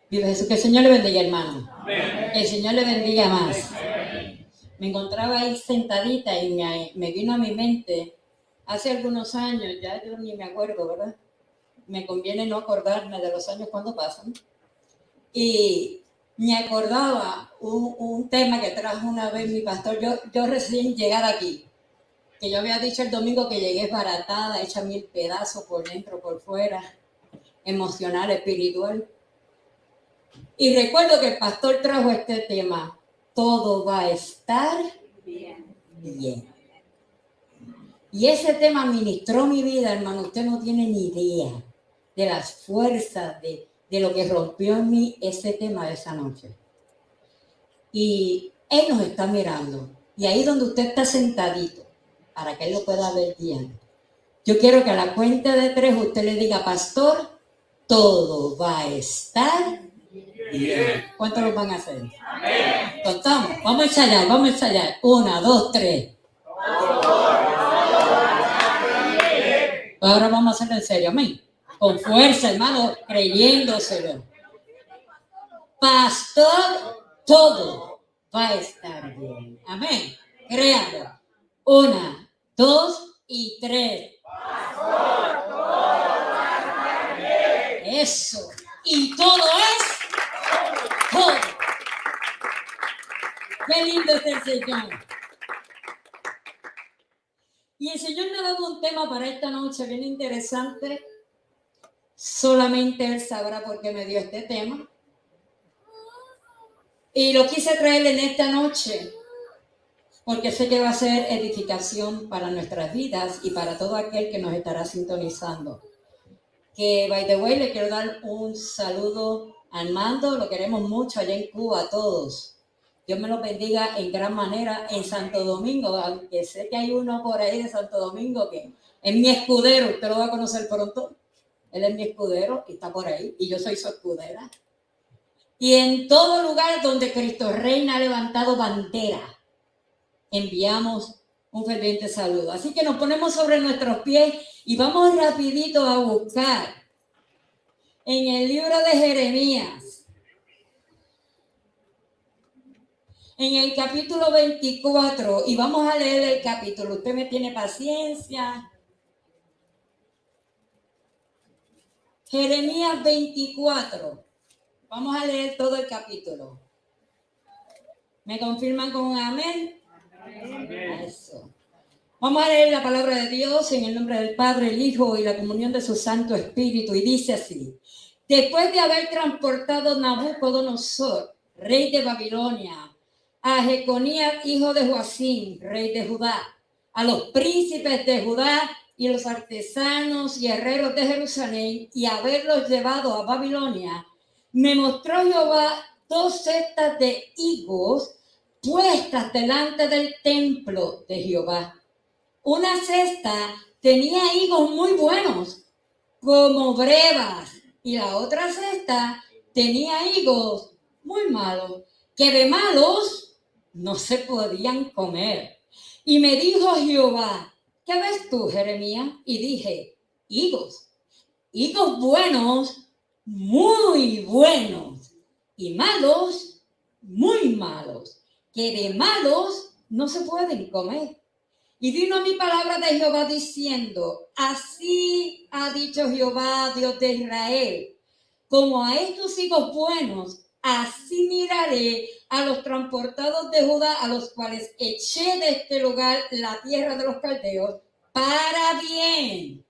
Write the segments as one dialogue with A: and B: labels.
A: Viva Jesús, que el Señor le bendiga, hermano.
B: Amén.
A: Que el Señor le bendiga más.
B: Amén.
A: Me encontraba ahí sentadita y me vino a mi mente, hace algunos años, ya yo ni me acuerdo, ¿verdad? Me conviene no acordarme de los años cuando pasan. Y me acordaba un tema que trajo una vez mi pastor, yo recién llegar aquí, que yo había dicho el domingo que llegué baratada, hecha 1000 pedazos por dentro, por fuera, emocional, espiritual. Y recuerdo que el pastor trajo este tema, todo va a estar bien. Y ese tema ministró mi vida, hermano, usted no tiene ni idea de las fuerzas, de lo que rompió en mí ese tema de esa noche. Y Él nos está mirando. Y ahí donde usted está sentadito, para que Él lo pueda ver bien, yo quiero que a la cuenta de 3 usted le diga, pastor, todo va a estar bien. ¿Cuántos lo van a hacer?
B: Amén.
A: Contamos, vamos a ensayar. 1, 2, 3. Ahora vamos a hacerlo en serio, amén. Con fuerza, hermano, creyéndoselo. Pastor, todo va a estar bien. Amén. Créanlo. 1, 2 y 3. Pastor, todo va a estar bien. Eso. Y todo es todo. Qué lindo es el Señor. Y el Señor me ha dado un tema para esta noche bien interesante. Solamente Él sabrá por qué me dio este tema. Y lo quise traer en esta noche porque sé que va a ser edificación para nuestras vidas y para todo aquel que nos estará sintonizando. Que, by the way, le quiero dar un saludo a Armando, lo queremos mucho allá en Cuba, a todos. Dios me los bendiga en gran manera en Santo Domingo, aunque sé que hay uno por ahí de Santo Domingo que es mi escudero, usted lo va a conocer pronto. Él es mi escudero y está por ahí, y yo soy su escudera. Y en todo lugar donde Cristo reina ha levantado bandera, enviamos un ferviente saludo. Así que nos ponemos sobre nuestros pies y vamos rapidito a buscar en el libro de Jeremías, en el capítulo 24, y vamos a leer el capítulo. Usted me tiene paciencia. Jeremías 24. Vamos a leer todo el capítulo. ¿Me confirman con un amén? Amén. Eso. Vamos a leer la palabra de Dios en el nombre del Padre, el Hijo y la comunión de su Santo Espíritu. Y dice así: después de haber transportado Nabucodonosor, rey de Babilonia, a Jeconías, hijo de Joacim, rey de Judá, a los príncipes de Judá y los artesanos y herreros de Jerusalén, y haberlos llevado a Babilonia, me mostró Jehová 2 cestas de higos puestas delante del templo de Jehová. Una cesta tenía higos muy buenos, como brevas, y la otra cesta tenía higos muy malos, que de malos no se podían comer. Y me dijo Jehová: ¿qué ves tú, Jeremías? Y dije: higos buenos, muy buenos, y malos, muy malos, que de malos no se pueden comer. Y vino mi palabra de Jehová diciendo: así ha dicho Jehová, Dios de Israel, como a estos higos buenos, así miraré a los transportados de Judá, a los cuales eché de este lugar, la tierra de los caldeos, para bien.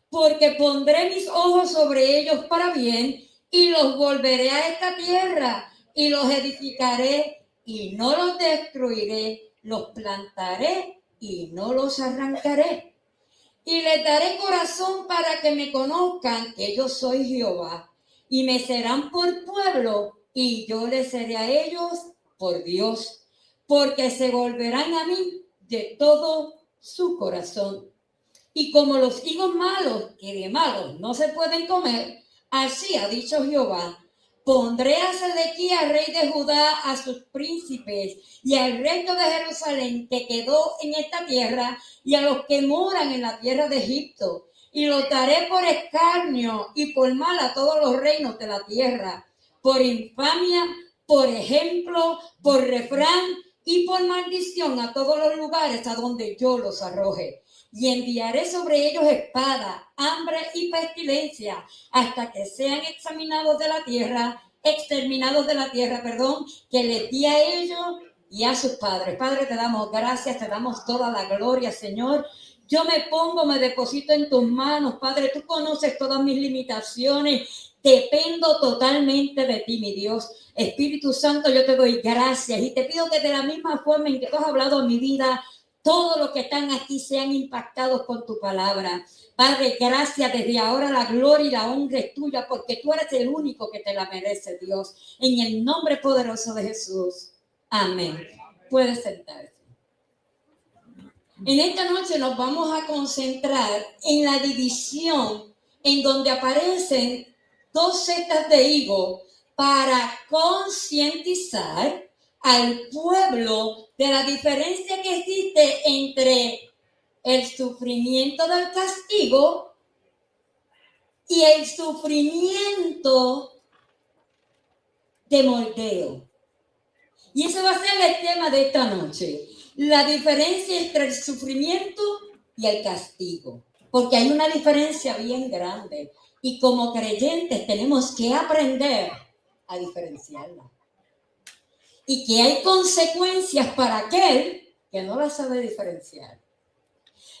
A: Porque pondré mis ojos sobre ellos para bien, y los volveré a esta tierra, y los edificaré, y no los destruiré, los plantaré, y no los arrancaré. Y les daré corazón para que me conozcan que yo soy Jehová, y me serán por pueblo, y yo les seré a ellos por Dios, porque se volverán a mí de todo su corazón. Y como los higos malos, que de malos no se pueden comer, así ha dicho Jehová: pondré a Sedequías, rey de Judá, a sus príncipes y al resto de Jerusalén que quedó en esta tierra, y a los que moran en la tierra de Egipto, y los daré por escarnio y por mal a todos los reinos de la tierra, por infamia, por ejemplo, por refrán y por maldición a todos los lugares a donde yo los arroje. Y enviaré sobre ellos espada, hambre y pestilencia, hasta que sean exterminados de la tierra, que les di a ellos y a sus padres. Padre, te damos gracias, te damos toda la gloria, Señor. Yo me deposito en tus manos, Padre. Tú conoces todas mis limitaciones. Dependo totalmente de ti, mi Dios. Espíritu Santo, yo te doy gracias y te pido que de la misma forma en que tú has hablado en mi vida, todos los que están aquí sean impactados con tu palabra. Padre, gracias. Desde ahora la gloria y la honra es tuya, porque tú eres el único que te la merece, Dios. En el nombre poderoso de Jesús. Amén. Puedes sentarse. En esta noche nos vamos a concentrar en la división en donde aparecen dos setas de higo para concientizar al pueblo de la diferencia que existe entre el sufrimiento del castigo y el sufrimiento de moldeo. Y ese va a ser el tema de esta noche. La diferencia entre el sufrimiento y el castigo. Porque hay una diferencia bien grande. Y como creyentes tenemos que aprender a diferenciarla. Y que hay consecuencias para aquel que no la sabe diferenciar.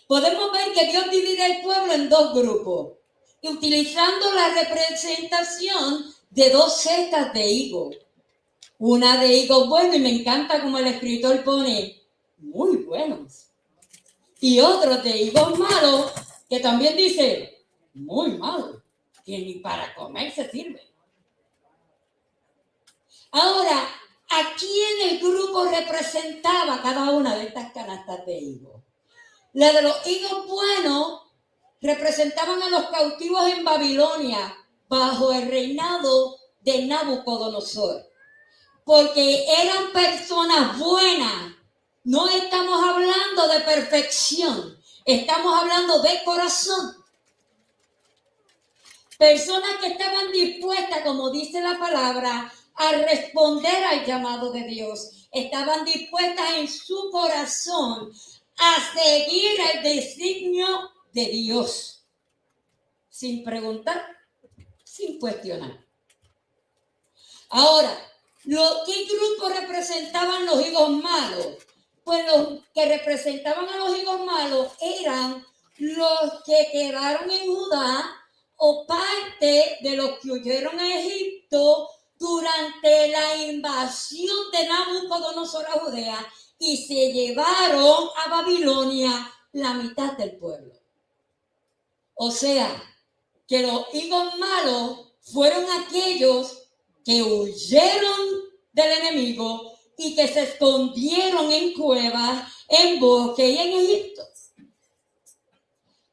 A: Podemos ver que Dios divide el pueblo en dos grupos. Y utilizando la representación de dos setas de higo. Una de higos buenos, y me encanta como el escritor pone, muy buenos. Y otros de higos malos, que también dice, muy malos, que ni para comer se sirve. Ahora, ¿a quién el grupo representaba cada una de estas canastas de higos? La de los higos buenos representaban a los cautivos en Babilonia, bajo el reinado de Nabucodonosor. Porque eran personas buenas. No estamos hablando de perfección, estamos hablando de corazón. Personas que estaban dispuestas, como dice la palabra, a responder al llamado de Dios. Estaban dispuestas en su corazón a seguir el designio de Dios. Sin preguntar, sin cuestionar. Ahora, ¿qué grupo representaban los higos malos? Pues los que representaban a los higos malos eran los que quedaron en Judá o parte de los que huyeron a Egipto durante la invasión de Nabucodonosor a Judea y se llevaron a Babilonia la mitad del pueblo. O sea, que los higos malos fueron aquellos que huyeron del enemigo y que se escondieron en cuevas, en bosques y en Egipto.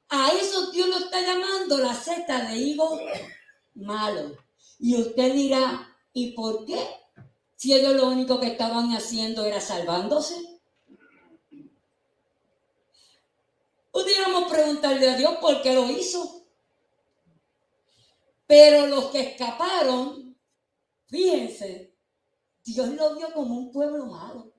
A: A eso Dios lo está llamando la seta de higos malos. Y usted dirá, ¿y por qué? Si ellos lo único que estaban haciendo era salvándose. Pudiéramos preguntarle a Dios por qué lo hizo. Pero los que escaparon, fíjense, Dios lo vio como un pueblo malo.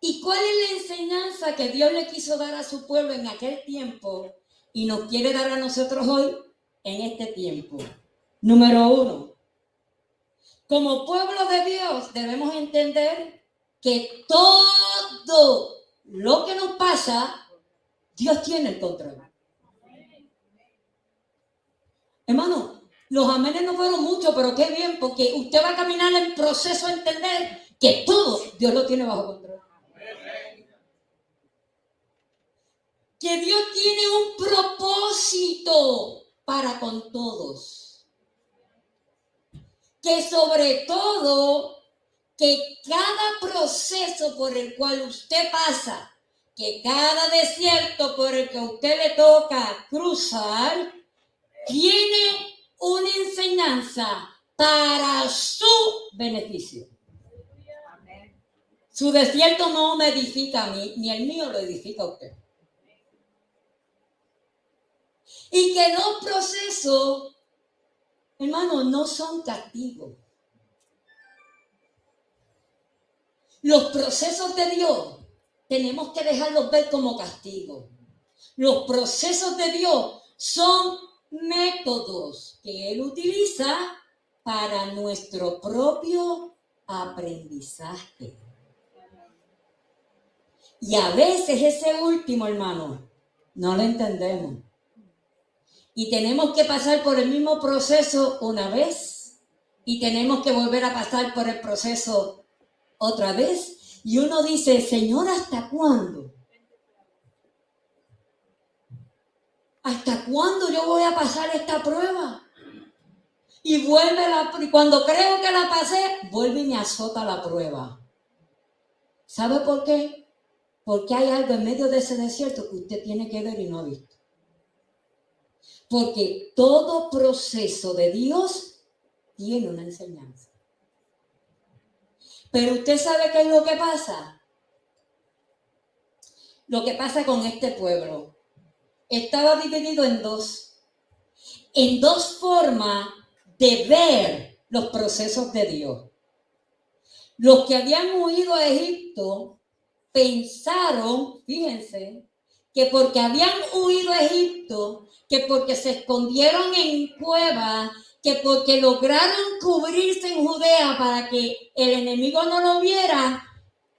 A: ¿Y cuál es la enseñanza que Dios le quiso dar a su pueblo en aquel tiempo y nos quiere dar a nosotros hoy en este tiempo? Número 1. Como pueblo de Dios debemos entender que todo lo que nos pasa, Dios tiene el control. Hermano, los amenes no fueron muchos, pero qué bien, porque usted va a caminar en proceso a entender que todo Dios lo tiene bajo control. Que Dios tiene un propósito para con todos. Que sobre todo, que cada proceso por el cual usted pasa, que cada desierto por el que a usted le toca cruzar, tiene una enseñanza para su beneficio. Su desierto no me edifica a mí, ni el mío lo edifica a usted. Y que los procesos, hermano, no son castigos. Los procesos de Dios tenemos que dejarlos ver como castigo. Los procesos de Dios son métodos que Él utiliza para nuestro propio aprendizaje. Y a veces ese último, hermano, no lo entendemos. Y tenemos que pasar por el mismo proceso una vez y tenemos que volver a pasar por el proceso otra vez. Y uno dice, Señor, ¿hasta cuándo? ¿Hasta cuándo yo voy a pasar esta prueba? Y cuando creo que la pasé, vuelve y me azota la prueba. ¿Sabe por qué? Porque hay algo en medio de ese desierto que usted tiene que ver y no ha visto. Porque todo proceso de Dios tiene una enseñanza. Pero usted sabe qué es lo que pasa. Lo que pasa con este pueblo. Estaba dividido en dos formas de ver los procesos de Dios. Los que habían huido a Egipto pensaron, fíjense, que porque habían huido a Egipto, que porque se escondieron en cuevas, que porque lograron cubrirse en Judea para que el enemigo no lo viera,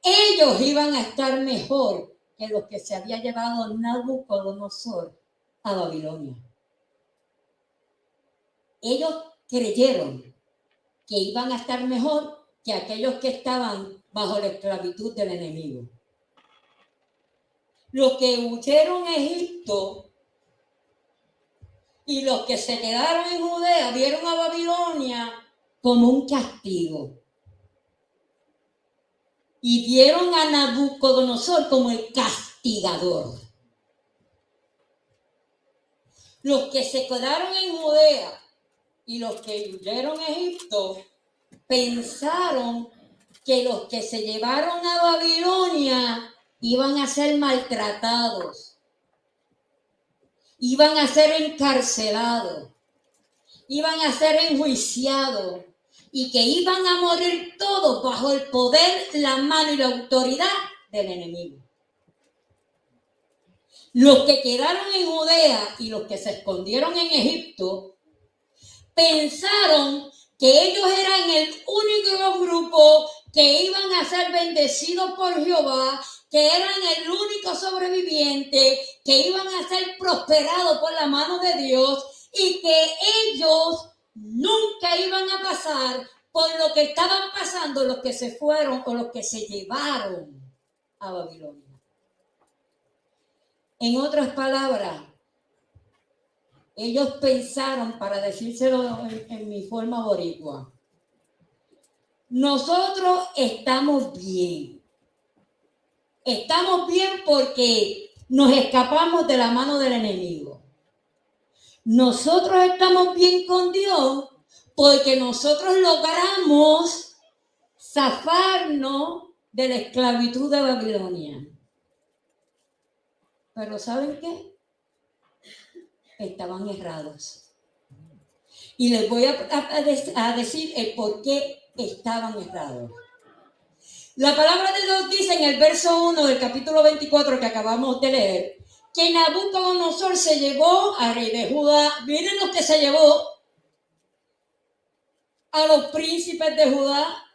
A: ellos iban a estar mejor que los que se había llevado Nabucodonosor a Babilonia. Ellos creyeron que iban a estar mejor que aquellos que estaban bajo la esclavitud del enemigo. Los que huyeron a Egipto y los que se quedaron en Judea vieron a Babilonia como un castigo. Y vieron a Nabucodonosor como el castigador. Los que se quedaron en Judea y los que huyeron a Egipto pensaron que los que se llevaron a Babilonia iban a ser maltratados, iban a ser encarcelados, iban a ser enjuiciados y que iban a morir todos bajo el poder, la mano y la autoridad del enemigo. Los que quedaron en Judea y los que se escondieron en Egipto pensaron que ellos eran el único grupo que iban a ser bendecidos por Jehová, que eran el único sobreviviente, que iban a ser prosperados por la mano de Dios y que ellos nunca iban a pasar por lo que estaban pasando los que se fueron o los que se llevaron a Babilonia. En otras palabras, ellos pensaron, para decírselo en mi forma boricua, nosotros estamos bien. Estamos bien porque nos escapamos de la mano del enemigo. Nosotros estamos bien con Dios porque nosotros logramos zafarnos de la esclavitud de Babilonia. Pero ¿saben qué? Estaban errados. Y les voy a decir el por qué estaban errados. La palabra de Dios dice en el verso 1 del capítulo 24 que acabamos de leer, que Nabucodonosor se llevó al rey de Judá. Miren lo que se llevó: a los príncipes de Judá,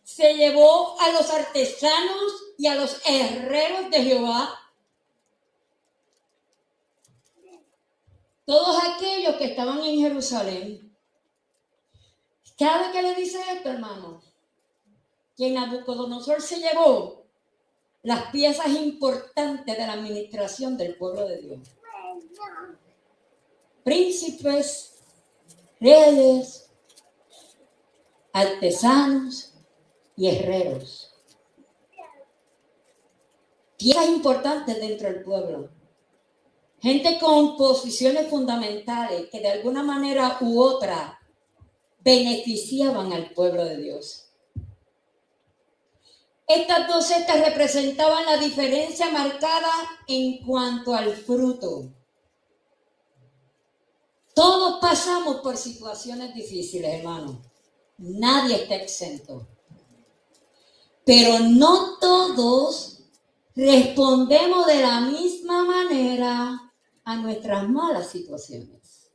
A: se llevó a los artesanos y a los herreros de Jehová, todos aquellos que estaban en Jerusalén. ¿Sabe qué le dice esto, hermano? Que Nabucodonosor se llevó las piezas importantes de la administración del pueblo de Dios. Príncipes, reyes, artesanos y herreros. Piezas importantes dentro del pueblo. Gente con posiciones fundamentales que de alguna manera u otra beneficiaban al pueblo de Dios. Estas dos sectas representaban la diferencia marcada en cuanto al fruto. Todos pasamos por situaciones difíciles, hermano. Nadie está exento. Pero no todos respondemos de la misma manera a nuestras malas situaciones.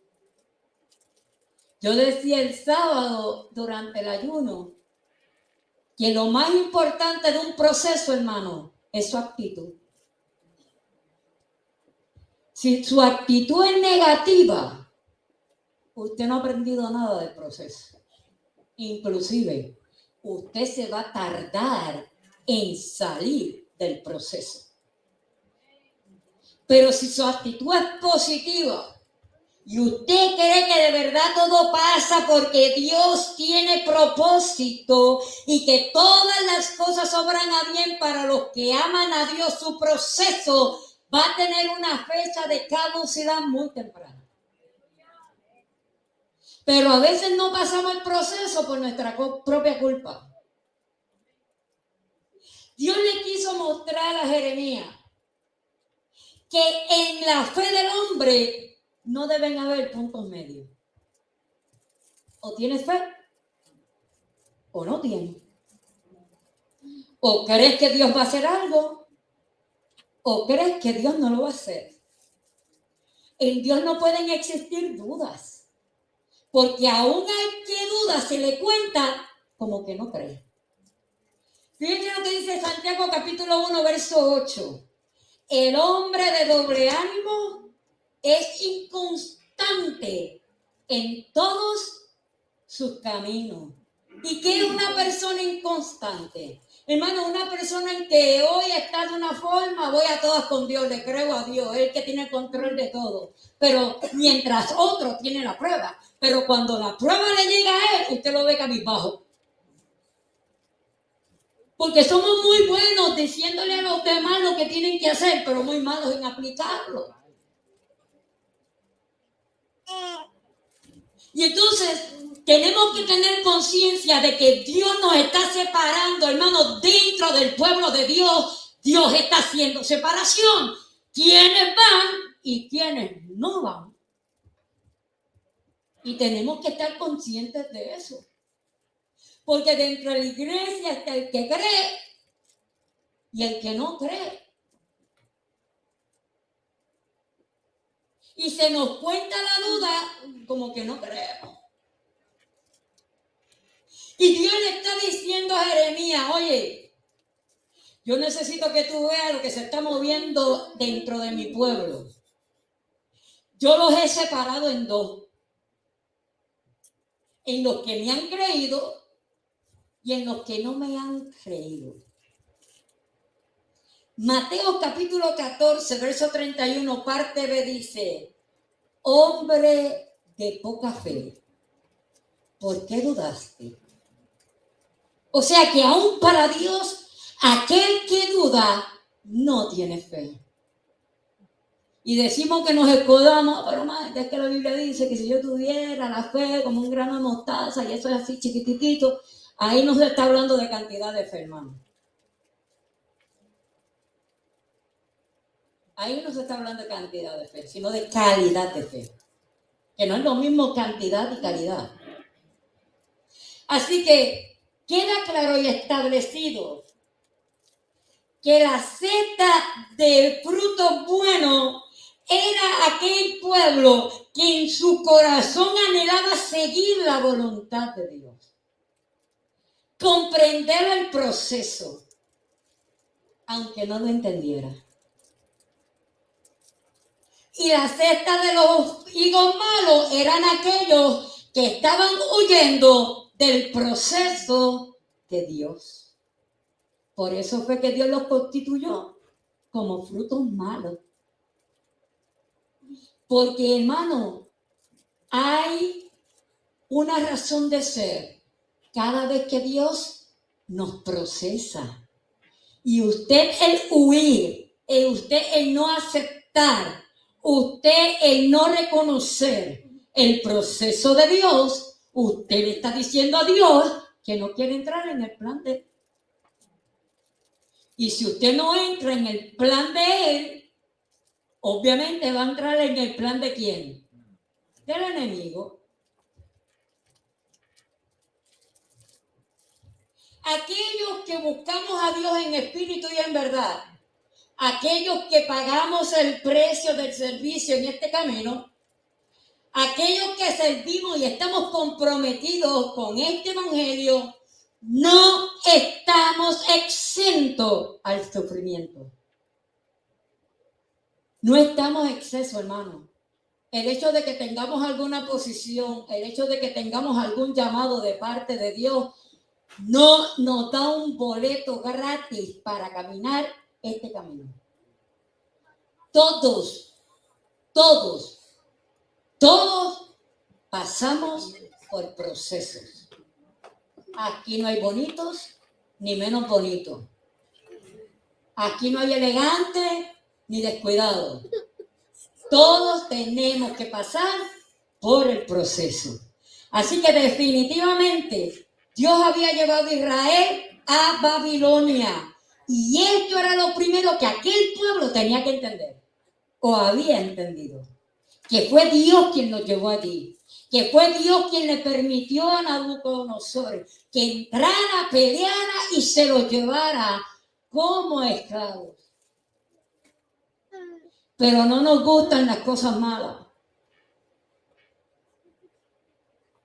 A: Yo decía el sábado durante el ayuno que lo más importante de un proceso, hermano, es su actitud. Si su actitud es negativa, usted no ha aprendido nada del proceso. Inclusive, usted se va a tardar en salir del proceso. Pero si su actitud es positiva y usted cree que de verdad todo pasa porque Dios tiene propósito y que todas las cosas obran a bien para los que aman a Dios, su proceso va a tener una fecha de caducidad muy temprana. Pero a veces no pasamos el proceso por nuestra propia culpa. Dios le quiso mostrar a Jeremías que en la fe del hombre no deben haber puntos medios. O tienes fe o no tienes. O crees que Dios va a hacer algo o crees que Dios no lo va a hacer. En Dios no pueden existir dudas. Porque aún hay que dudas se le cuenta como que no cree. Fíjense lo que dice Santiago capítulo 1, verso 8. El hombre de doble ánimo es inconstante en todos sus caminos. ¿Y qué es una persona inconstante? Hermano, una persona en que hoy está de una forma, voy a todas con Dios, le creo a Dios, Él que tiene control de todo. Pero mientras otro tiene la prueba, pero cuando la prueba le llega a Él, usted lo ve cabizbajo. Porque somos muy buenos diciéndole a los demás lo que tienen que hacer, pero muy malos en aplicarlo. Y entonces tenemos que tener conciencia de que Dios nos está separando, hermanos, dentro del pueblo de Dios. Dios está haciendo separación. ¿Quiénes van y quiénes no van? Y tenemos que estar conscientes de eso. Porque dentro de la iglesia está el que cree y el que no cree. Y se nos cuenta la duda como que no creemos. Y Dios le está diciendo a Jeremías, oye, yo necesito que tú veas lo que se está moviendo dentro de mi pueblo. Yo los he separado en dos. En los que me han creído y en los que no me han creído. Mateo capítulo 14, verso 31, parte B dice, hombre de poca fe, ¿por qué dudaste? O sea que aún para Dios, aquel que duda no tiene fe. Y decimos que nos escudamos, pero más es que la Biblia dice que si yo tuviera la fe como un grano de mostaza y eso es así chiquititito, ahí no se está hablando de cantidad de fe, hermano. Ahí no se está hablando de cantidad de fe, sino de calidad de fe. Que no es lo mismo cantidad y calidad. Así que queda claro y establecido que la seta de frutos buenos era aquel pueblo que en su corazón anhelaba seguir la voluntad de Dios. Comprender el proceso, aunque no lo entendiera. Y la seta de los higos malos eran aquellos que estaban huyendo del proceso de Dios. Por eso fue que Dios los constituyó como frutos malos. Porque, hermano, hay una razón de ser cada vez que Dios nos procesa. Y usted el huir, usted el no aceptar, usted el no reconocer el proceso de Dios, usted le está diciendo a Dios que no quiere entrar en el plan de Él. Y si usted no entra en el plan de Él, obviamente va a entrar en el plan de ¿quién? del enemigo. Aquellos que buscamos a Dios en espíritu y en verdad, aquellos que pagamos el precio del servicio en este camino, aquellos que servimos y estamos comprometidos con este evangelio, no estamos exentos al sufrimiento. No estamos exentos, hermano. El hecho de que tengamos alguna posición, el hecho de que tengamos algún llamado de parte de Dios, no nos da un boleto gratis para caminar este camino. Todos pasamos por procesos. Aquí no hay bonitos ni menos bonitos. Aquí no hay elegante ni descuidado. Todos tenemos que pasar por el proceso. Así que definitivamente Dios había llevado a Israel a Babilonia. Y esto era lo primero que aquel pueblo tenía que entender. O había entendido. Que fue Dios quien los llevó allí. Que fue Dios quien le permitió a Nabucodonosor que entrara, peleara y se los llevara como esclavos. Pero no nos gustan las cosas malas.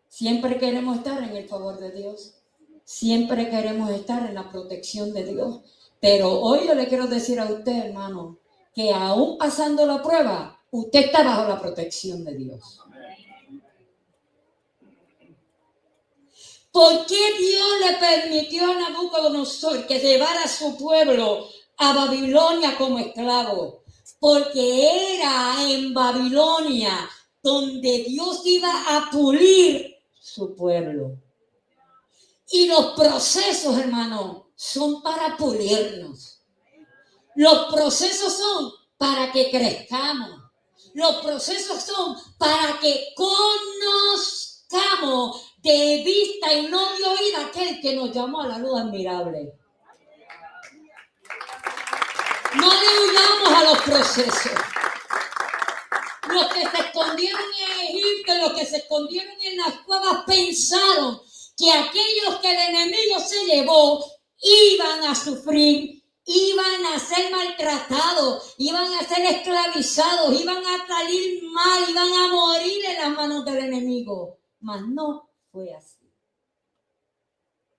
A: Siempre queremos estar en el favor de Dios. Siempre queremos estar en la protección de Dios. Pero hoy yo le quiero decir a usted, hermano, que aún pasando la prueba, usted está bajo la protección de Dios. ¿Por qué Dios le permitió a Nabucodonosor que llevara a su pueblo a Babilonia como esclavo? Porque era en Babilonia donde Dios iba a pulir su pueblo. Y los procesos, hermano, son para pulirnos. Los procesos son para que crezcamos. Los procesos son para que conozcamos de vista y no de oír aquel que nos llamó a la luz admirable. No le huyamos a los procesos. Los que se escondieron en Egipto, los que se escondieron en las cuevas, pensaron que aquellos que el enemigo se llevó iban a sufrir, iban a ser maltratados, iban a ser esclavizados, iban a salir mal, iban a morir en las manos del enemigo. Mas no fue así.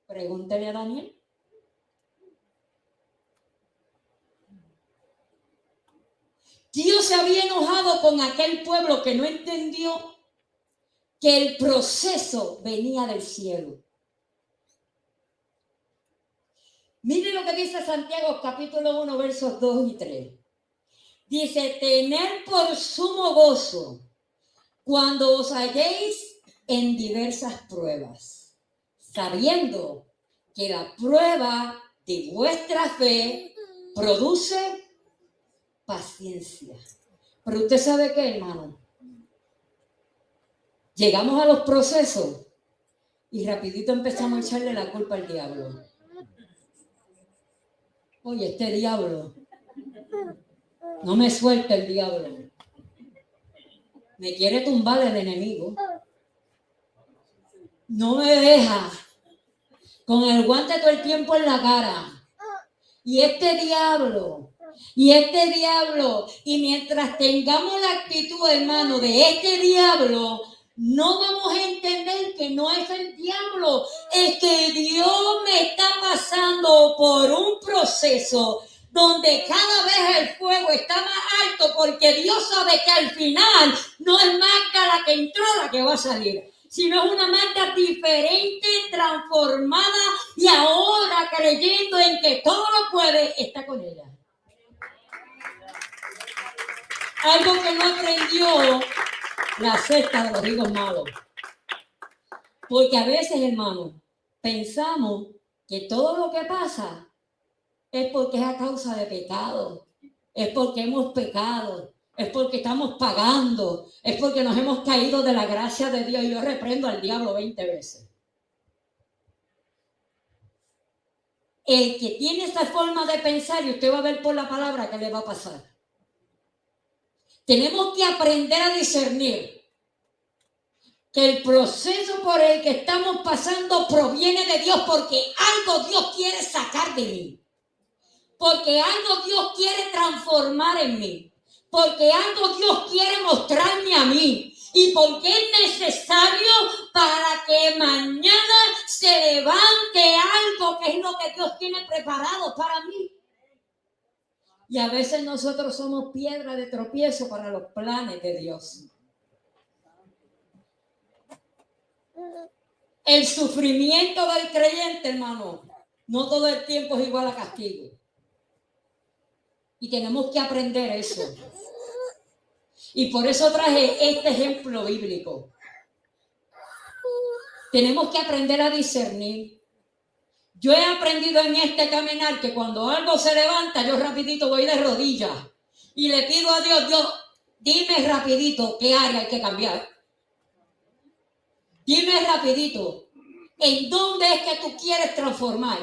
A: Pregúntele a Daniel. Dios se había enojado con aquel pueblo que no entendió que el proceso venía del cielo. Mire lo que dice Santiago capítulo 1 versos 2 y 3. Dice, tened por sumo gozo cuando os halléis en diversas pruebas, sabiendo que la prueba de vuestra fe produce paciencia. Pero usted sabe qué, hermano, llegamos a los procesos y rapidito empezamos a echarle la culpa al diablo. Oye, este diablo no me suelta, el diablo me quiere tumbar el enemigo, no me deja, con el guante todo el tiempo en la cara, y este diablo, y mientras tengamos la actitud, hermano, de este diablo, no vamos a entender que no es el diablo, es que Dios me está pasando por un proceso donde cada vez el fuego está más alto, porque Dios sabe que al final no es Magda la que entró la que va a salir, sino es una Magda diferente, transformada y ahora creyendo en que todo lo puede, está con ella. Algo que no aprendió la secta de los higos malos. Porque a veces, hermano, pensamos que todo lo que pasa es porque es a causa de pecado, es porque hemos pecado, es porque estamos pagando, es porque nos hemos caído de la gracia de Dios. Yo reprendo al diablo 20 veces. El que tiene esa forma de pensar, y usted va a ver por la palabra que le va a pasar. Tenemos que aprender a discernir que el proceso por el que estamos pasando proviene de Dios, porque algo Dios quiere sacar de mí, porque algo Dios quiere transformar en mí, porque algo Dios quiere mostrarme a mí, y porque es necesario para que mañana se levante algo que es lo que Dios tiene preparado para mí. Y a veces nosotros somos piedra de tropiezo para los planes de Dios. El sufrimiento del creyente, hermano, no todo el tiempo es igual a castigo. Y tenemos que aprender eso. Y por eso traje este ejemplo bíblico. Tenemos que aprender a discernir. Yo he aprendido en este caminar que cuando algo se levanta, yo rapidito voy de rodillas y le pido a Dios, Dios, dime rapidito qué área hay que cambiar. Dime rapidito, ¿en dónde es que tú quieres transformar?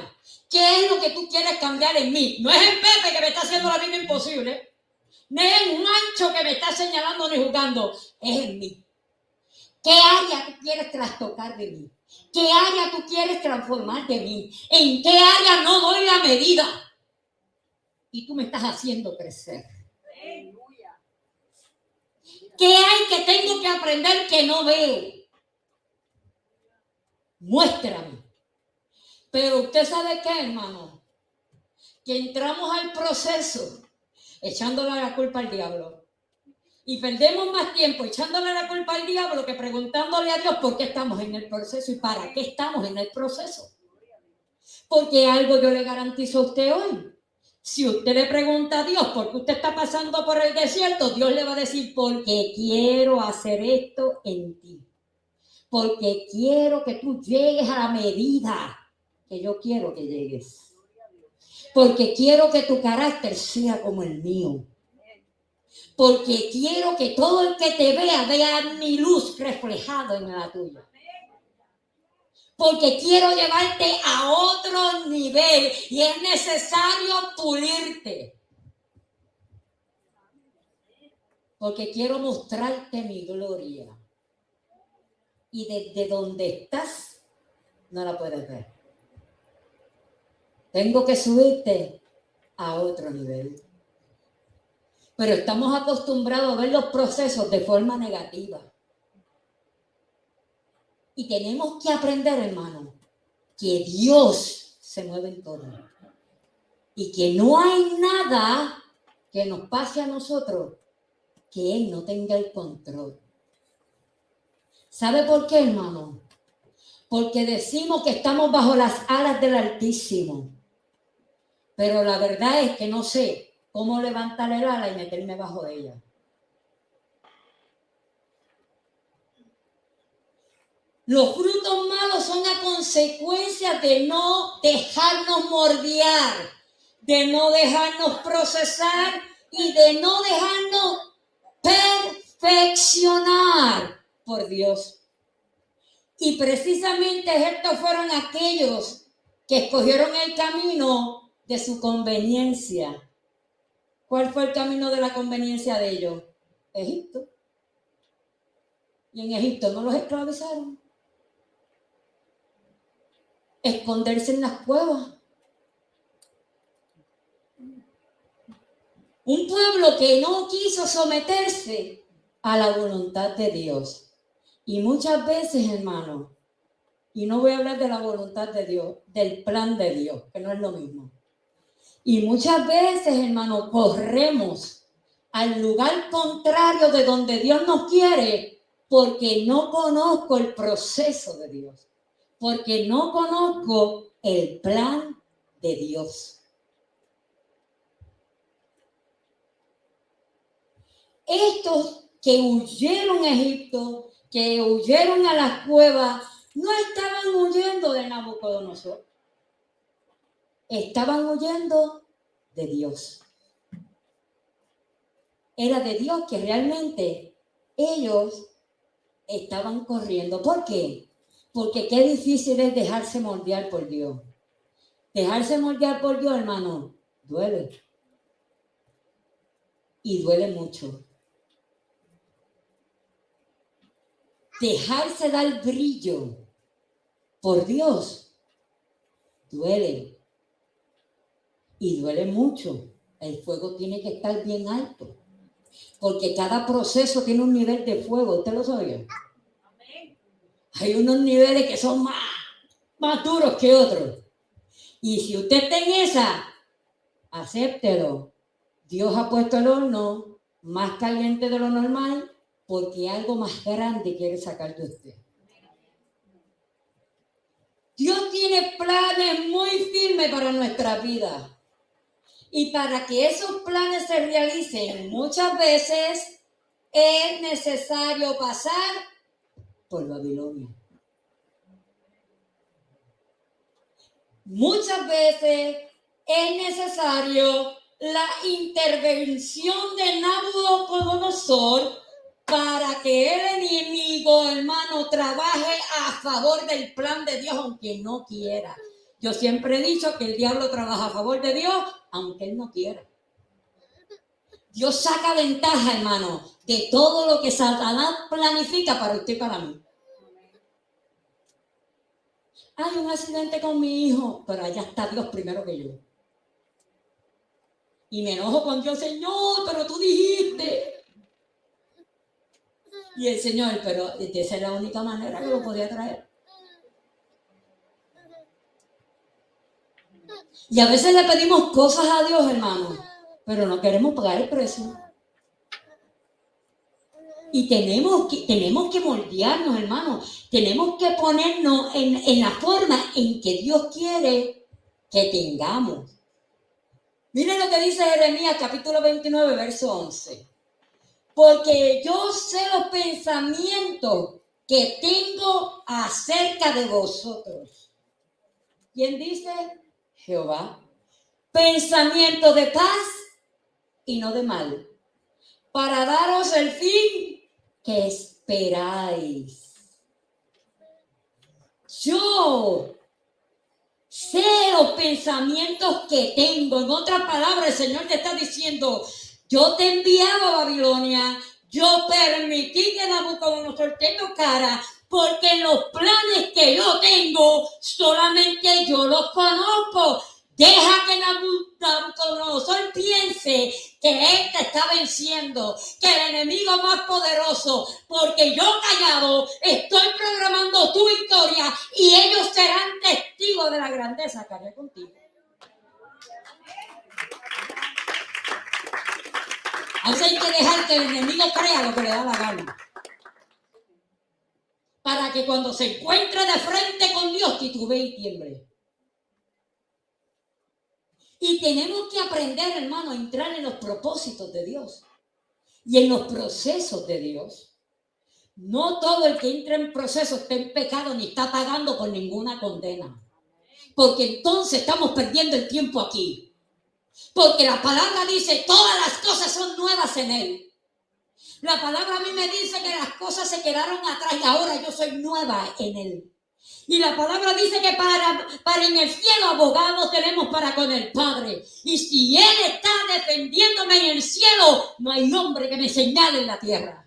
A: ¿Qué es lo que tú quieres cambiar en mí? No es en Pepe que me está haciendo la vida imposible. No es en Mancho que me está señalando ni jugando. Es en mí. ¿Qué área tú quieres trastocar de mí? ¿Qué área tú quieres transformar de mí? ¿En qué área no doy la medida? Y tú me estás haciendo crecer. ¿Qué hay que tengo que aprender que no veo? Muéstrame. Pero usted sabe qué, hermano, que entramos al proceso echándole la culpa al diablo. Y perdemos más tiempo echándole la culpa al diablo que preguntándole a Dios por qué estamos en el proceso y para qué estamos en el proceso. Porque algo yo le garantizo a usted hoy. Si usted le pregunta a Dios por qué usted está pasando por el desierto, Dios le va a decir, porque quiero hacer esto en ti. Porque quiero que tú llegues a la medida que yo quiero que llegues. Porque quiero que tu carácter sea como el mío. Porque quiero que todo el que te vea mi luz reflejada en la tuya. Porque quiero llevarte a otro nivel y es necesario pulirte. Porque quiero mostrarte mi gloria. Y desde donde estás, no la puedes ver. Tengo que subirte a otro nivel. Pero estamos acostumbrados a ver los procesos de forma negativa. Y tenemos que aprender, hermano, que Dios se mueve en todo. Y que no hay nada que nos pase a nosotros que Él no tenga el control. ¿Sabe por qué, hermano? Porque decimos que estamos bajo las alas del Altísimo. Pero la verdad es que no sé cómo levantar el ala y meterme bajo de ella. Los frutos malos son a consecuencia de no dejarnos mordiar, de no dejarnos procesar y de no dejarnos perfeccionar por Dios. Y precisamente estos fueron aquellos que escogieron el camino de su conveniencia. ¿Cuál fue el camino de la conveniencia de ellos? Egipto. Y en Egipto no los esclavizaron. Esconderse en las cuevas. Un pueblo que no quiso someterse a la voluntad de Dios. Y muchas veces, hermano, y no voy a hablar de la voluntad de Dios, del plan de Dios, que no es lo mismo. Y muchas veces, hermano, corremos al lugar contrario de donde Dios nos quiere porque no conozco el proceso de Dios, porque no conozco el plan de Dios. Estos que huyeron a Egipto, que huyeron a las cuevas, no estaban huyendo de Nabucodonosor. Estaban huyendo de Dios. Era de Dios que realmente ellos estaban corriendo. ¿Por qué? Porque qué difícil es dejarse moldear por Dios. Dejarse moldear por Dios, hermano, duele. Y duele mucho. dejarse dar brillo por Dios duele. Y duele mucho. El fuego tiene que estar bien alto. Porque cada proceso tiene un nivel de fuego. ¿Usted lo sabía? Hay unos niveles que son más duros que otros. Y si usted está en esa, acéptelo. Dios ha puesto el horno más caliente de lo normal porque algo más grande quiere sacar de usted. Dios tiene planes muy firmes para nuestra vida. Y para que esos planes se realicen, muchas veces es necesario pasar por Babilonia. Muchas veces es necesario la intervención de Nabucodonosor para que el enemigo, hermano, trabaje a favor del plan de Dios, aunque no quiera. Yo siempre he dicho que el diablo trabaja a favor de Dios, aunque él no quiera. Dios saca ventaja, hermano, de todo lo que Satanás planifica para usted y para mí. Hay un accidente con mi hijo, pero allá está Dios primero que yo. Y me enojo con Dios, Señor, pero tú dijiste. Y el Señor, pero esa es la única manera que lo podía traer. Y a veces le pedimos cosas a Dios, hermano, pero no queremos pagar el precio. Y tenemos que moldearnos, hermano. Tenemos que ponernos en la forma en que Dios quiere que tengamos. Miren lo que dice Jeremías capítulo 29, verso 11. Porque yo sé los pensamientos que tengo acerca de vosotros. ¿Quién dice? Jehová. Pensamiento de paz y no de mal, para daros el fin que esperáis. Yo sé los pensamientos que tengo. En otras palabras, el Señor te está diciendo, yo te he enviado a Babilonia, yo permití que Nabucodonosor te tocara, porque los planes que yo tengo, solamente yo los conozco. Deja que Nabucodonosor piense que él te está venciendo, que el enemigo más poderoso, porque yo callado estoy programando tu victoria y ellos serán testigos de la grandeza que haré contigo. A veces hay que dejar que el enemigo crea lo que le da la gana, para que cuando se encuentre de frente con Dios titubee y tiemble. Y tenemos que aprender, hermano, a entrar en los propósitos de Dios y en los procesos de Dios. No todo el que entra en proceso está en pecado ni está pagando por ninguna condena. Porque entonces estamos perdiendo el tiempo aquí. Porque la palabra dice, todas las cosas son nuevas en Él. La palabra a mí me dice que las cosas se quedaron atrás y ahora yo soy nueva en Él. Y la palabra dice que para en el cielo abogados tenemos para con el Padre. Y si Él está defendiéndome en el cielo, no hay hombre que me señale en la tierra.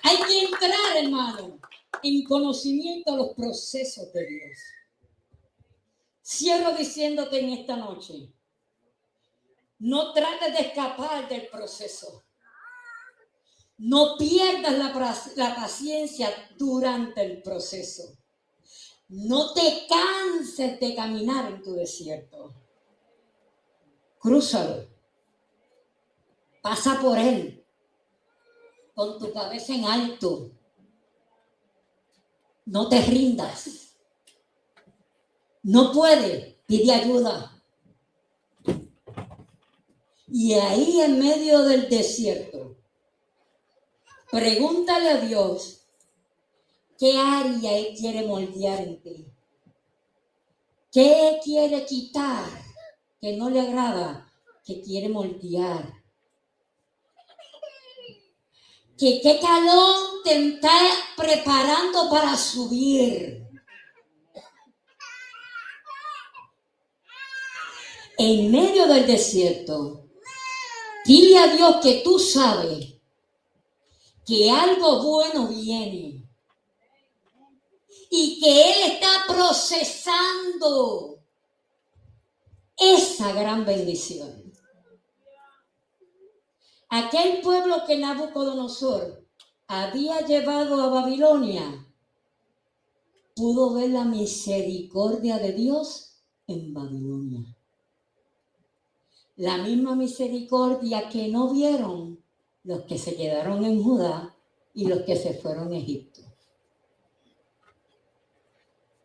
A: Hay que entrar, hermano, en conocimiento de los procesos de Dios. Cierro diciéndote en esta noche, no trates de escapar del proceso. No pierdas la paciencia durante el proceso. No te canses de caminar en tu desierto. Crúzalo. Pasa por él. Con tu cabeza en alto. No te rindas. No puedes, pide ayuda. Y ahí en medio del desierto, pregúntale a Dios qué área Él quiere moldear en ti. ¿Qué quiere quitar que no le agrada, que quiere moldear? ¿Qué calón te está preparando para subir? En medio del desierto, Dile a Dios que tú sabes que algo bueno viene y que Él está procesando esa gran bendición. Aquel pueblo que Nabucodonosor había llevado a Babilonia pudo ver la misericordia de Dios en Babilonia. La misma misericordia que no vieron los que se quedaron en Judá y los que se fueron a Egipto.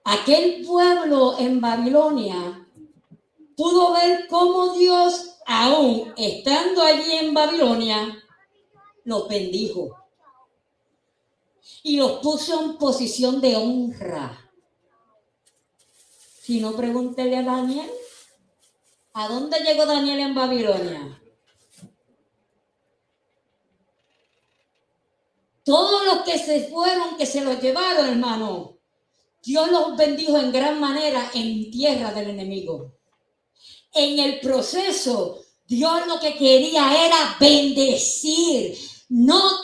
A: Aquel pueblo en Babilonia pudo ver cómo Dios, aún estando allí en Babilonia, los bendijo y los puso en posición de honra. Si no, pregúntele a Daniel. ¿A dónde llegó Daniel en Babilonia? Todos los que se fueron, que se los llevaron, hermano, Dios los bendijo en gran manera en tierra del enemigo. En el proceso, Dios lo que quería era bendecir. No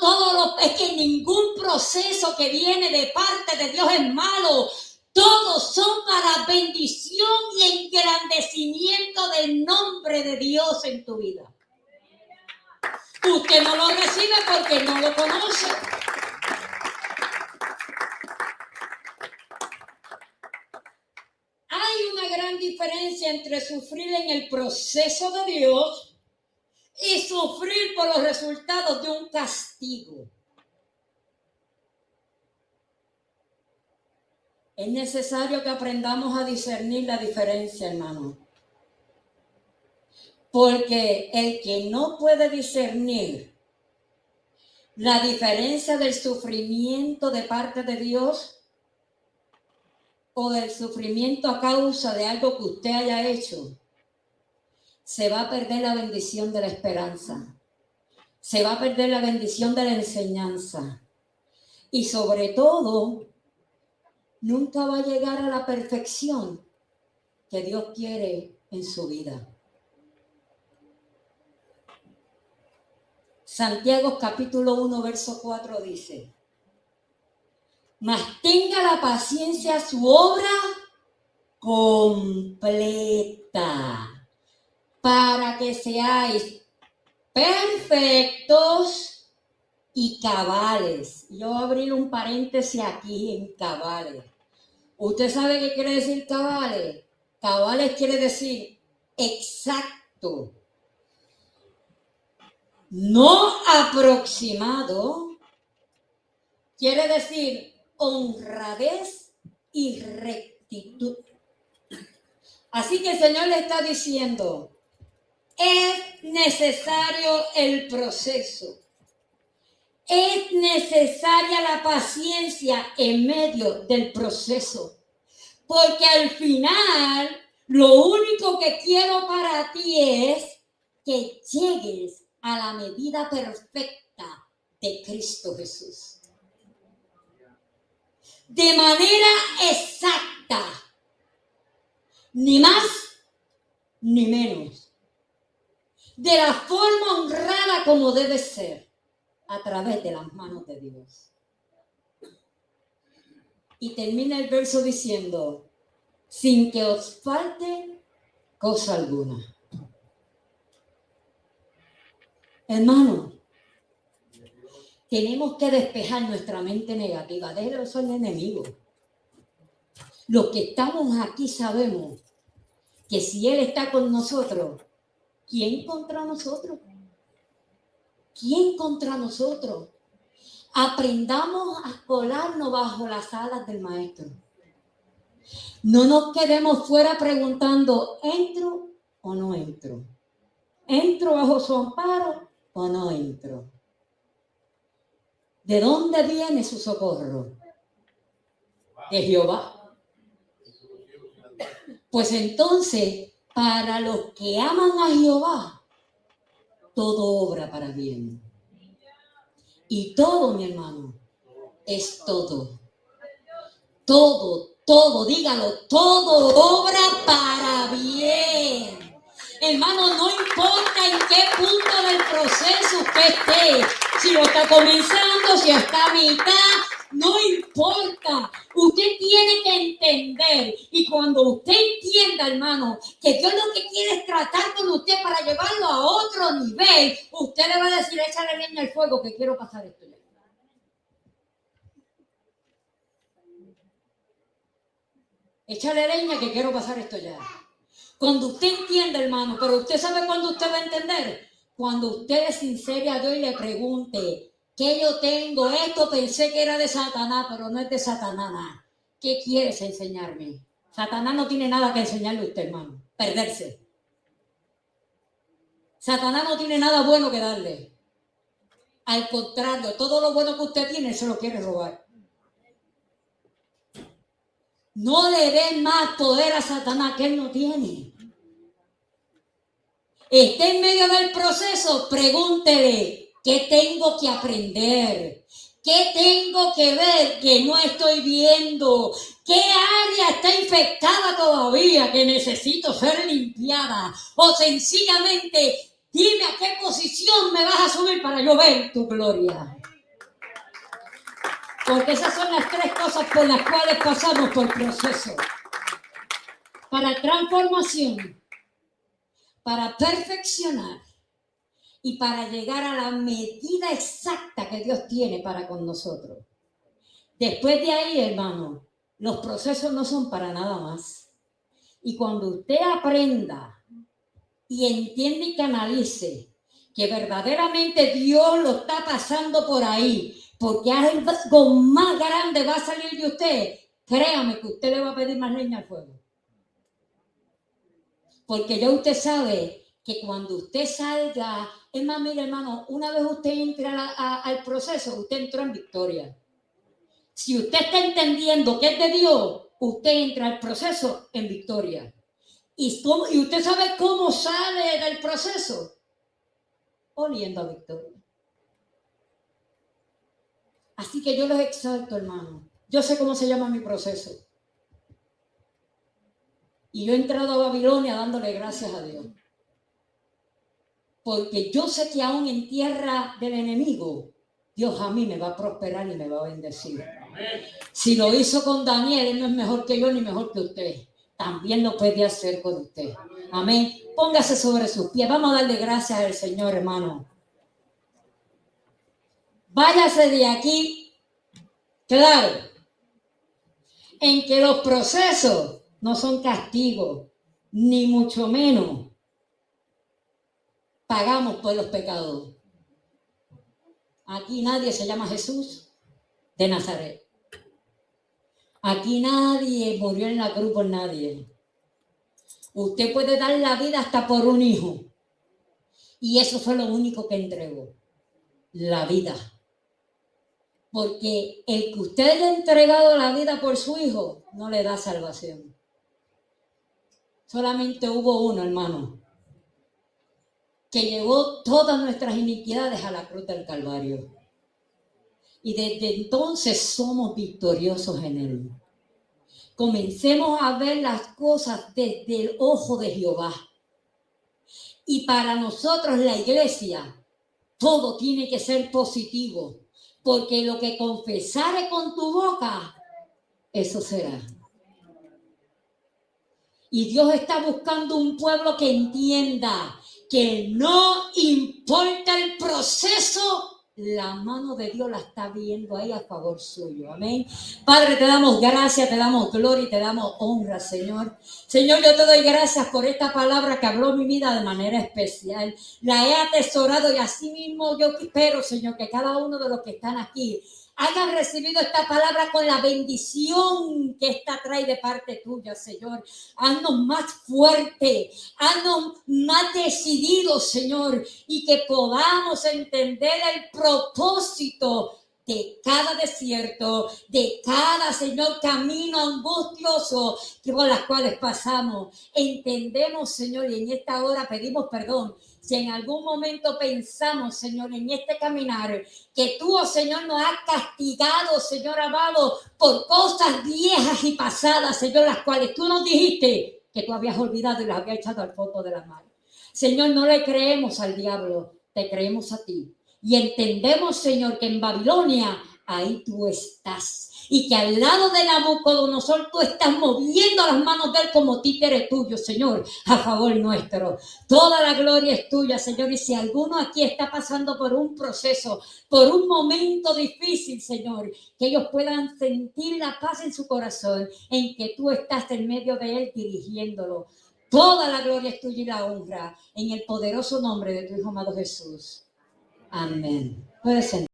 A: es que ningún proceso que viene de parte de Dios es malo. Todos son para bendición y engrandecimiento del nombre de Dios en tu vida. Usted no lo recibe porque no lo conoce. Hay una gran diferencia entre sufrir en el proceso de Dios y sufrir por los resultados de un castigo. Es necesario que aprendamos a discernir la diferencia, hermano. Porque el que no puede discernir la diferencia del sufrimiento de parte de Dios o del sufrimiento a causa de algo que usted haya hecho, se va a perder la bendición de la esperanza. Se va a perder la bendición de la enseñanza. Y sobre todo, nunca va a llegar a la perfección que Dios quiere en su vida. Santiago capítulo 1, verso 4 dice: mas tenga la paciencia su obra completa, para que seáis perfectos y cabales. Yo voy a abrir un paréntesis aquí en cabales. ¿Usted sabe qué quiere decir cabales? Cabales quiere decir exacto, no aproximado. Quiere decir honradez y rectitud. Así que el Señor le está diciendo, es necesario el proceso. Es necesaria la paciencia en medio del proceso. Porque al final, lo único que quiero para ti es que llegues a la medida perfecta de Cristo Jesús. De manera exacta. Ni más, ni menos. De la forma honrada como debe ser. A través de las manos de Dios. Y termina el verso diciendo, sin que os falte cosa alguna. Hermano, tenemos que despejar nuestra mente negativa. Déjelo eso al enemigo. Los que estamos aquí sabemos que si Él está con nosotros, ¿quién contra nosotros? ¿Quién contra nosotros? Aprendamos a colarnos bajo las alas del Maestro. No nos quedemos fuera preguntando, ¿entro o no entro? ¿Entro bajo su amparo o no entro? ¿De dónde viene su socorro? De Jehová. Pues entonces, para los que aman a Jehová, todo obra para bien. Y todo, mi hermano, es todo. Todo, dígalo, todo obra para bien. Hermano, no importa en qué punto del si lo está comenzando, si está a mitad, no importa. Usted tiene que entender, y cuando usted entienda, hermano, que Dios lo que quiere es tratar con usted para llevarlo a otro nivel, usted le va a decir, échale leña al fuego que quiero pasar esto ya. Échale leña que quiero pasar esto ya. Cuando usted entiende, hermano, pero usted sabe cuándo usted va a entender. Cuando usted le sincere a Dios y le pregunte, ¿qué yo tengo? Esto pensé que era de Satanás, pero no es de Satanás. ¿Qué quieres enseñarme? Satanás no tiene nada que enseñarle a usted, hermano. Perderse. Satanás no tiene nada bueno que darle. Al contrario, todo lo bueno que usted tiene se lo quiere robar. No le den más poder a Satanás que él no tiene. Esté en medio del proceso, pregúntele, ¿qué tengo que aprender? ¿Qué tengo que ver que no estoy viendo? ¿Qué área está infectada todavía que necesito ser limpiada? O sencillamente, dime a qué posición me vas a subir para yo ver tu gloria. Porque esas son las tres cosas por las cuales pasamos por proceso. Para transformación, para perfeccionar y para llegar a la medida exacta que Dios tiene para con nosotros. Después de ahí, hermano, los procesos no son para nada más. Y cuando usted aprenda y entiende y canalice que verdaderamente Dios lo está pasando por ahí, porque algo más grande va a salir de usted, créame que usted le va a pedir más leña al fuego. Porque ya usted sabe que cuando usted salga, es más, mire hermano, una vez usted entra al proceso, usted entró en victoria. Si usted está entendiendo que es de Dios, usted entra al proceso en victoria. ¿Y usted sabe cómo sale del proceso? Oliendo a victoria. Así que yo los exalto, hermano. Yo sé cómo se llama mi proceso. Y yo he entrado a Babilonia dándole gracias a Dios. Porque yo sé que aún en tierra del enemigo, Dios a mí me va a prosperar y me va a bendecir. Amén. Si lo hizo con Daniel, él no es mejor que yo ni mejor que usted. También lo puede hacer con usted. Amén. Póngase sobre sus pies. Vamos a darle gracias al Señor, hermano. Váyase de aquí, claro, en que los procesos no son castigos, ni mucho menos pagamos por los pecados. Aquí nadie se llama Jesús de Nazaret. Aquí nadie murió en la cruz por nadie. Usted puede dar la vida hasta por un hijo. Y eso fue lo único que entregó. La vida. Porque el que usted le ha entregado la vida por su hijo, no le da salvación. Solamente hubo uno, hermano, que llevó todas nuestras iniquidades a la cruz del Calvario. Y desde entonces somos victoriosos en él. Comencemos a ver las cosas desde el ojo de Jehová. Y para nosotros, la iglesia, todo tiene que ser positivo. Porque lo que confesare con tu boca, eso será. Y Dios está buscando un pueblo que entienda que no importa el proceso, la mano de Dios la está viendo ahí a favor suyo. Amén. Padre, te damos gracias, te damos gloria y te damos honra, Señor. Señor, yo te doy gracias por esta palabra que habló mi vida de manera especial. La he atesorado y así mismo yo espero, Señor, que cada uno de los que están aquí hayan recibido esta palabra con la bendición que esta trae de parte tuya, Señor. Haznos más fuertes, haznos más decididos, Señor, y que podamos entender el propósito de cada desierto, de cada, Señor, camino angustioso por las cuales pasamos. Entendemos, Señor, y en esta hora pedimos perdón. Si en algún momento pensamos, Señor, en este caminar, que tú, oh Señor, nos has castigado, Señor amado, por cosas viejas y pasadas, Señor, las cuales tú nos dijiste que tú habías olvidado y las habías echado al fondo de la mar. Señor, no le creemos al diablo, te creemos a ti. Y entendemos, Señor, que en Babilonia, ahí tú estás. Y que al lado de Nabucodonosor tú estás moviendo las manos de él como títere tuyo, Señor, a favor nuestro. Toda la gloria es tuya, Señor. Y si alguno aquí está pasando por un proceso, por un momento difícil, Señor, que ellos puedan sentir la paz en su corazón, en que tú estás en medio de él dirigiéndolo. Toda la gloria es tuya y la honra, en el poderoso nombre de tu Hijo amado Jesús. Amén. Puede ser.